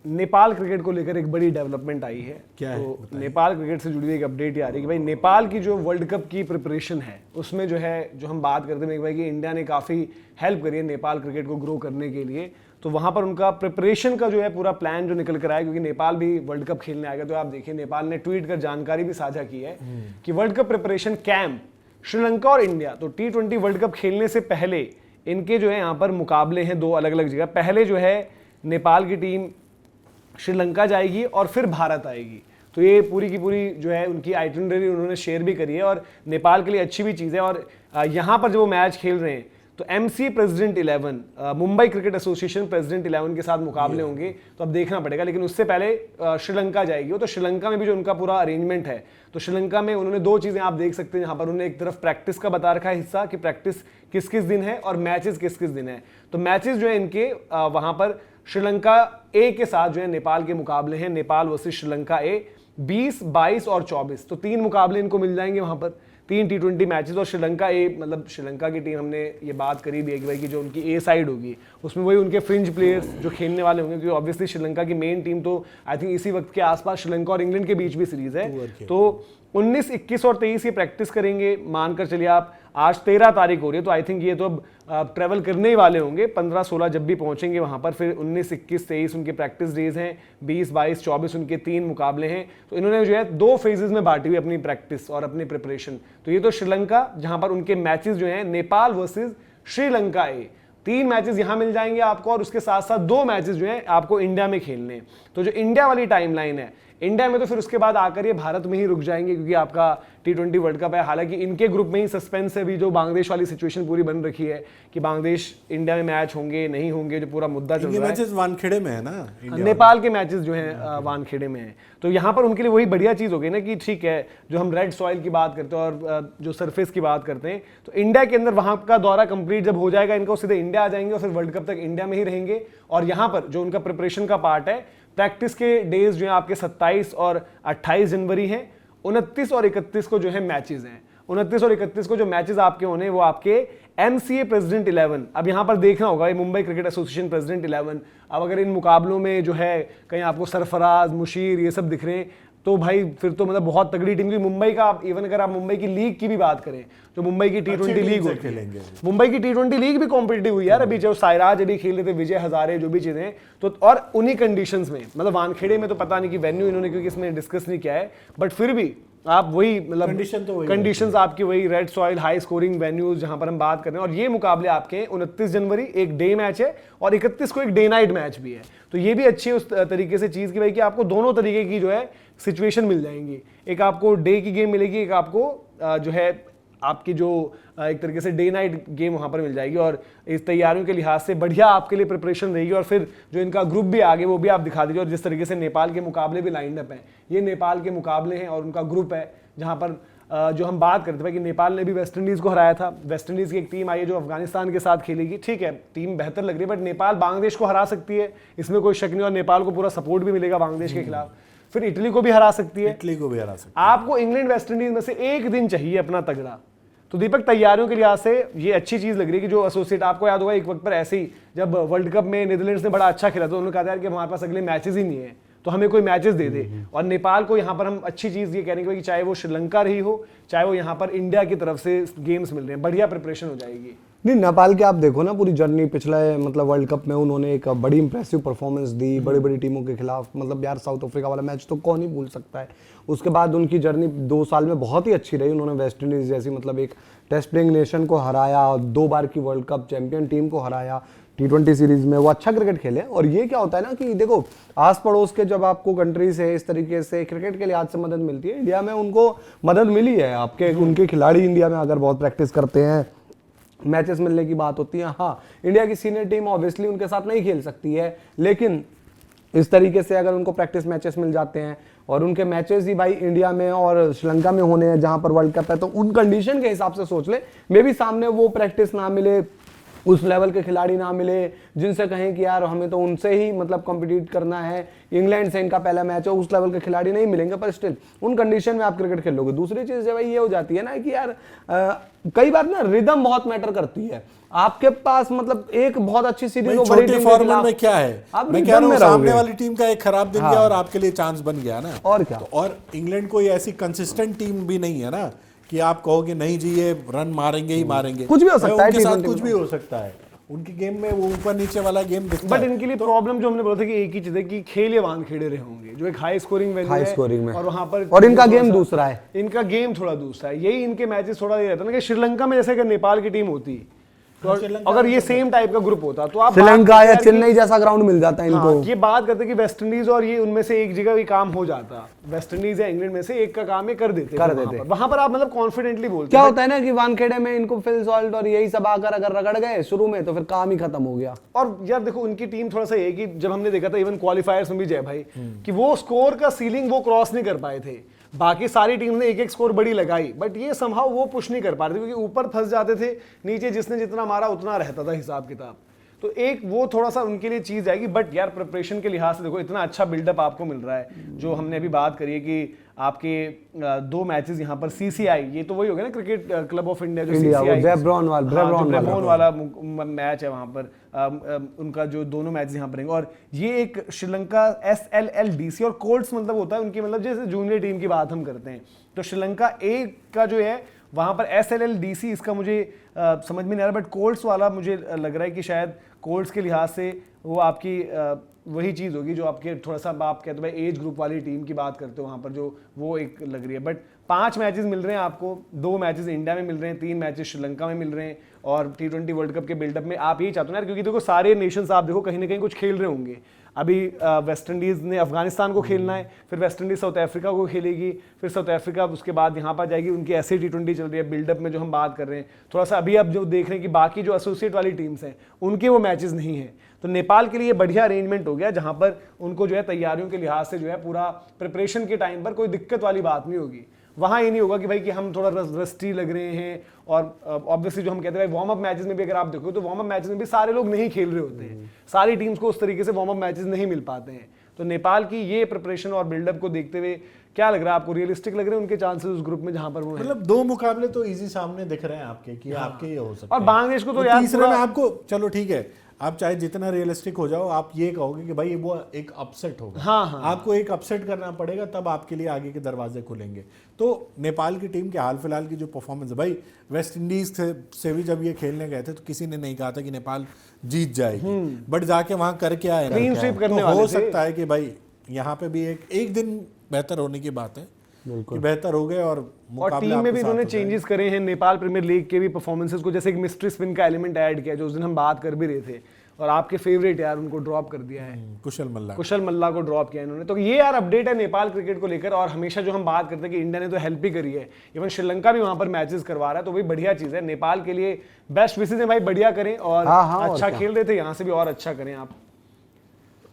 Nepal cricket को लेकर एक बड़ी डेवलपमेंट आई है। क्या है? तो नेपाल क्रिकेट से जुड़ी हुई एक अपडेट ये आ रही है कि भाई नेपाल की जो वर्ल्ड कप की प्रिपरेशन है उसमें जो है, जो हम बात करते हैं भाई कि इंडिया ने काफ़ी हेल्प करी है नेपाल क्रिकेट को ग्रो करने के लिए। तो वहाँ पर उनका प्रिपरेशन का जो है पूरा प्लान जो निकल कर आया, क्योंकि नेपाल भी वर्ल्ड कप खेलने आएगा। तो आप देखिए नेपाल ने ट्वीट कर जानकारी भी साझा की है कि world cup preparation camp Sri Lanka और इंडिया, तो T20 वर्ल्ड कप खेलने से पहले इनके जो है यहाँ पर मुकाबले हैं दो अलग अलग जगह। पहले जो है नेपाल की टीम श्रीलंका जाएगी और फिर भारत आएगी। तो ये पूरी की पूरी जो है उनकी आइटिनरी उन्होंने शेयर भी करी है और नेपाल के लिए अच्छी भी चीज़ है। और यहाँ पर जब वो मैच खेल रहे हैं तो MC president 11 Mumbai cricket association president 11 के साथ मुकाबले होंगे। तो अब देखना पड़ेगा, लेकिन उससे पहले श्रीलंका जाएगी। तो श्रीलंका में भी जो उनका पूरा अरेंजमेंट है, तो श्रीलंका में उन्होंने दो चीज़ें आप देख सकते हैं। यहाँ पर उन्होंने एक तरफ प्रैक्टिस का बता रखा है हिस्सा कि प्रैक्टिस किस किस दिन है और मैचेस किस किस दिन है। तो मैचेस जो है इनके वहाँ पर श्रीलंका ए के साथ जो है नेपाल के मुकाबले हैं, नेपाल वर्सेस श्रीलंका ए 20, 22 और 24। तो 3 मुकाबले इनको मिल जाएंगे वहाँ पर, 3 T20 मैचेस। और श्रीलंका ए, मतलब श्रीलंका की टीम हमने ये बात करी भी है कि भाई कि जो उनकी ए साइड होगी उसमें वही उनके फ्रिंज प्लेयर्स जो खेलने वाले होंगे, क्योंकि ऑब्वियसली श्रीलंका की मेन टीम तो आई थिंक इसी वक्त के आसपास श्रीलंका और इंग्लैंड के बीच भी सीरीज है। तो 19, 21 और 23 ये प्रैक्टिस करेंगे। मानकर चलिए आप आज 13 तारीख हो रही है, तो आई थिंक ये तो अब ट्रैवल करने ही वाले होंगे 15, 16 जब भी पहुंचेंगे वहां पर। फिर 19, 21, 23 उनके प्रैक्टिस डेज हैं, 20, 22, 24 उनके 3 मुकाबले हैं। तो इन्होंने जो है 2 फेजेस में बांटी हुई अपनी प्रैक्टिस और अपनी प्रिपरेशन। तो ये तो श्रीलंका, जहां पर उनके मैचेस जो हैं नेपाल वर्सेज श्रीलंका ए, 3 मैचेस यहां मिल जाएंगे आपको और उसके साथ साथ 2 मैचेस जो हैं आपको इंडिया में खेलने हैं। तो जो इंडिया वाली टाइमलाइन है इंडिया में, तो फिर उसके बाद आकर ये भारत में ही रुक जाएंगे, क्योंकि आपका T20 वर्ल्ड कप है। हालांकि इनके ग्रुप में ही सस्पेंस है, भी जो बांग्लादेश वाली सिचुएशन पूरी बन रखी है कि बांग्लादेश इंडिया में मैच होंगे नहीं होंगे, जो पूरा मुद्दा चल रहा है। मैचेस वानखेड़े में है ना, नेपाल के मैचेस जो हैं वानखेड़े में है। तो यहाँ पर उनके लिए वही बढ़िया चीज़ हो गई ना कि ठीक है, जो हम रेड सॉइल की बात करते हैं और जो सरफेस की बात करते हैं, तो इंडिया के अंदर वहाँ का दौरा कंप्लीट जब हो जाएगा इनका, सीधे इंडिया आ जाएंगे और फिर वर्ल्ड कप तक इंडिया में ही रहेंगे। और यहाँ पर जो उनका प्रिपरेशन का पार्ट है, प्रैक्टिस के डेज जो है आपके 27 और 28 जनवरी हैं, 29 और 31 को जो है मैचेस हैं। 29 और 31 को जो मैचेस आपके होने वो आपके MCA प्रेसिडेंट 11। अब यहाँ पर देखना होगा, ये मुंबई क्रिकेट एसोसिएशन प्रेसिडेंट 11। अब अगर इन मुकाबलों में जो है कहीं आपको सरफराज, मुशीर ये सब दिख रहे हैं, तो भाई फिर तो मतलब बहुत तगड़ी टीम की मुंबई का। आप इवन अगर आप मुंबई की लीग की भी बात करें, जो मुंबई की T20 लीग होती है, मुंबई की T20 लीग भी कॉम्पिटिटिव हुई यार। अभी जो सायराज अभी खेल रहे थे, विजय हजारे, जो भी चीजें, तो और उन्हीं कंडीशंस में, मतलब वानखेड़े में तो पता नहीं कि वेन्यू इन्होंने क्योंकि इसमें डिस्कस नहीं किया है, बट फिर भी आप वही मतलब कंडीशंस आपकी वही red soil, high scoring venues जहां पर हम बात कर रहे हैं। और ये मुकाबले आपके हैं 29 जनवरी एक डे मैच है और 31 को एक डे नाइट मैच भी है। तो ये भी अच्छी उस तरीके से चीज की भाई कि आपको दोनों तरीके की जो है सिचुएशन मिल जाएंगी। एक आपको डे की गेम मिलेगी, एक आपको जो है आपकी जो एक तरीके से डे नाइट गेम वहां पर मिल जाएगी। और इस तैयारियों के लिहाज से बढ़िया आपके लिए प्रिपरेशन रहेगी। और फिर जो इनका ग्रुप भी आगे वो भी आप दिखा दीजिए। और जिस तरीके से नेपाल के मुकाबले भी लाइंड अप हैं, ये नेपाल के मुकाबले हैं और उनका ग्रुप है जहां पर जो हम बात करते थे कि नेपाल ने भी वेस्ट इंडीज को हराया था। वेस्ट इंडीज की एक टीम आई है जो अफगानिस्तान के साथ खेलेगी। ठीक है, टीम बेहतर लग रही है, बट नेपाल बांग्लादेश को हरा सकती है, इसमें कोई शक नहीं। और नेपाल को पूरा सपोर्ट भी मिलेगा बांग्लादेश के खिलाफ। फिर इटली को भी हरा सकती है, आपको इंग्लैंड वेस्ट इंडीज में से एक दिन चाहिए अपना तगड़ा। तो दीपक, तैयारियों के लिहाज से ये अच्छी चीज लग रही है कि जो एसोसिएट, आपको याद होगा एक वक्त पर ऐसे ही जब वर्ल्ड कप में नीदरलैंड्स ने बड़ा अच्छा खेला, तो उन्होंने कहा था यार कि हमारे पास अगले मैचेस ही नहीं है, तो हमें कोई मैचेस दे दे। और नेपाल को यहाँ पर हम अच्छी चीज ये कह रहे हैं कि चाहे वो श्रीलंका रही हो, चाहे वो यहाँ पर इंडिया की तरफ से गेम्स मिल रहे हैं, बढ़िया प्रिपरेशन हो जाएगी। नहीं, नेपाल के आप देखो ना पूरी जर्नी, पिछला मतलब वर्ल्ड कप में उन्होंने एक बड़ी इंप्रेसिव परफॉर्मेंस दी बड़ी बड़ी टीमों के खिलाफ। मतलब यार साउथ अफ्रीका वाला मैच तो कौन ही भूल सकता है। उसके बाद उनकी जर्नी 2 साल में बहुत ही अच्छी रही। उन्होंने वेस्ट इंडीज जैसी मतलब एक टेस्ट प्लेइंग नेशन को हराया, 2 बार की वर्ल्ड कप चैंपियन टीम को हराया, T20 सीरीज में वो अच्छा क्रिकेट खेले। और ये क्या होता है ना कि देखो, आस पड़ोस के जब आपको कंट्री से इस तरीके से क्रिकेट के लिहाज से मदद मिलती है, इंडिया में उनको मदद मिली है। आपके उनके खिलाड़ी इंडिया में अगर बहुत प्रैक्टिस करते हैं, मैचेस मिलने की बात होती है। हाँ, इंडिया की सीनियर टीम ऑब्वियसली उनके साथ नहीं खेल सकती है, लेकिन इस तरीके से अगर उनको प्रैक्टिस मैचेस मिल जाते हैं और उनके मैचेस ही भाई इंडिया में और श्रीलंका में होने हैं जहां पर वर्ल्ड कप है, तो उन कंडीशन के हिसाब से सोच ले, मे भी सामने वो प्रैक्टिस ना मिले, उस लेवल के खिलाड़ी ना मिले जिनसे कहें कि यार हमें तो उनसे ही मतलब कॉम्पिटिट करना है, इंग्लैंड से इनका पहला मैच है, उस लेवल के खिलाड़ी नहीं मिलेंगे, पर स्टिल उन कंडीशन में आप क्रिकेट खेलोगे। दूसरी चीज जो भाई ये हो जाती है ना कि यार कई बार ना रिदम बहुत मैटर करती है। आपके पास मतलब एक बहुत अच्छी सीरीज भाई हो बड़ी छोटे टीम के फॉर्मेट खिलाफ, में क्या है, आप मैं कह रिदम रहा हूँ में सामने रहोगे। वाली टीम का एक खराब दिन गया और आपके लिए चांस बन गया ना। और क्या। तो और इंग्लैंड कोई ऐसी कंसिस्टेंट टीम भी नहीं है ना कि आप कहोगे नहीं जी ये रन मारेंगे ही मारेंगे। कुछ भी हो सकता है उनके साथ T20 कुछ भी हो सकता है, उनकी गेम में वो ऊपर नीचे वाला गेम दिखता बट है। इनके लिए प्रॉब्लम जो हमने बोला था कि एक ही चीज है कि खेल ये वानखेड़े रहे होंगे, जो एक हाई स्कोरिंग वैल्यू हाई है स्कोरिंग में और वहां पर और इनका थोड़ा गेम सा- दूसरा है। इनका गेम थोड़ा दूसरा है। यही इनके मैचेस थोड़ा ये रहता है ना कि श्रीलंका में जैसे अगर नेपाल की टीम होती तो श्रीलंका अगर ये सेम टाइप का ग्रुप होता तो आप बात श्रीलंका करते या यार कि- चेन्नई जैसा ग्राउंड मिल जाता है हाँ, इनको। ये बात करते कि वेस्ट इंडीज और ये उनमें से एक जगह भी काम हो जाता, वेस्ट इंडीज या इंग्लैंड में से एक का काम ये कर देते वहां पर आप मतलब कॉन्फिडेंटली बोलते क्या होता है ना कि वानखेड़े में इनको फिल सॉल्ट और यही सब आकर अगर रगड़ गए शुरू में तो फिर काम ही खत्म हो गया। और यार देखो उनकी टीम थोड़ा सा है कि जब हमने देखा था इवन क्वालिफायर्स में भी जय भाई कि वो स्कोर का सीलिंग वो क्रॉस नहीं कर पाए थे। बाकी सारी टीम ने एक एक स्कोर बड़ी लगाई बट ये समहाउ वो पुश नहीं कर पा रहे थे क्योंकि ऊपर फंस जाते थे, नीचे जिसने जितना मारा उतना रहता था हिसाब किताब। तो एक वो थोड़ा सा उनके लिए चीज आएगी। बट यार प्रिपरेशन के लिहाज से देखो इतना अच्छा बिल्डअप आपको मिल रहा है, जो हमने अभी बात करी है कि आपके 2 मैचेस यहाँ पर सीसीआई, ये तो वही हो गया ना क्रिकेट क्लब ऑफ इंडिया जो CCI, ब्रेबॉर्न वाला मैच है वहां पर उनका जो दोनों मैच यहाँ पर और ये एक श्रीलंका SLLDC और कोल्ट्स मतलब होता है उनकी मतलब जैसे जूनियर टीम की बात हम करते हैं तो श्रीलंका ए का जो है वहां पर SLLDC इसका मुझे समझ में नहीं आ रहा बट कोल्ट्स वाला मुझे लग रहा है कि शायद कोल्ट्स के लिहाज से वो आपकी वही चीज़ होगी जो आपके थोड़ा सा आप कहते हो भाई एज ग्रुप वाली टीम की बात करते हो वहाँ पर जो वो एक लग रही है। बट 5 मैचेस मिल रहे हैं आपको, 2 मैचेस इंडिया में मिल रहे हैं, 3 मैचेस श्रीलंका में मिल रहे हैं और T20 वर्ल्ड कप के बिल्डअप में आप यही चाहते हो ना यार क्योंकि देखो सारे नेशंस आप देखो कहीं ना कहीं कुछ खेल रहे होंगे। अभी वेस्ट इंडीज़ ने अफगानिस्तान को खेलना है, फिर वेस्ट इंडीज़ साउथ अफ्रीका को खेलेगी, फिर साउथ अफ्रीका उसके बाद यहाँ पर जाएगी, उनकी ऐसे T20 चल रही है बिल्डअप में जो हम बात कर रहे हैं। थोड़ा सा अभी आप जो देख रहे हैं कि बाकी जो एसोसिएट वाली टीम्स हैं उनके वो मैचेस नहीं हैं, तो नेपाल के लिए बढ़िया अरेंजमेंट हो गया जहाँ पर उनको जो है तैयारियों के लिहाज से जो है पूरा प्रिपरेशन के टाइम पर कोई दिक्कत वाली बात नहीं होगी। वहाँ ये नहीं होगा कि भाई कि हम थोड़ा रस्टी लग रहे हैं और ऑब्वियसली जो हम कहते हैं वार्म अप मैचेस में भी अगर आप देखो तो वार्म अप मैचेस में भी सारे लोग नहीं खेल रहे होते हैं, सारी टीम्स को उस तरीके से वार्म अप मैचेस नहीं मिल पाते हैं। तो नेपाल की ये प्रिपरेशन और बिल्डअप को देखते हुए क्या लग रहा है आपको, रियलिस्टिक लग रहे हैं उनके चांसेस उस ग्रुप में जहां पर वो हैं? मतलब 2 मुकाबले तो इजी सामने दिख रहे हैं आपके कि आपके ये हो सकते और हैं। बांग्लादेश को तो यार तीसरे में आपको चलो ठीक है, आप चाहे जितना रियलिस्टिक हो जाओ आप ये कहोगे कि भाई वो एक अपसेट होगा। हाँ। आपको एक अपसेट करना पड़ेगा तब आपके लिए आगे के दरवाजे खुलेंगे। तो नेपाल की टीम के हाल फिलहाल की जो परफॉर्मेंस है भाई, वेस्ट इंडीज से भी जब ये खेलने गए थे तो किसी ने नहीं कहा था कि नेपाल जीत जाएगी, बट जाके वहां करके आए Clean sweep करने तो वाले हो थे। सकता है कि भाई यहाँ पे भी एक दिन बेहतर होने की बात है कि बेहतर हो गए और मुकाबला टीम में भी आपके इन्होंने साथ हो चेंजेस करे हैं नेपाल प्रीमियर लीग के भी परफॉर्मेंसेस को, जैसे एक मिस्ट्री स्पिन का एलिमेंट ऐड किया जो उस दिन हम बात कर भी रहे थे और आपके फेवरेट यार उनको ड्रॉप कर दिया है, जाए। कुशल मल्ला को ड्रॉप किया इन्होंने। तो ये यार अपडेट है नेपाल क्रिकेट को लेकर। और हमेशा जो हम बात करते हैं कि इंडिया ने तो हेल्प ही करी है, इवन श्रीलंका भी वहां पर मैचेस करवा रहा है, तो वही बढ़िया चीज है। नेपाल के लिए बेस्ट विशेष है भाई, बढ़िया करें और हाँ, और अच्छा क्या। खेल रहे थे, यहाँ से भी और अच्छा करें आप।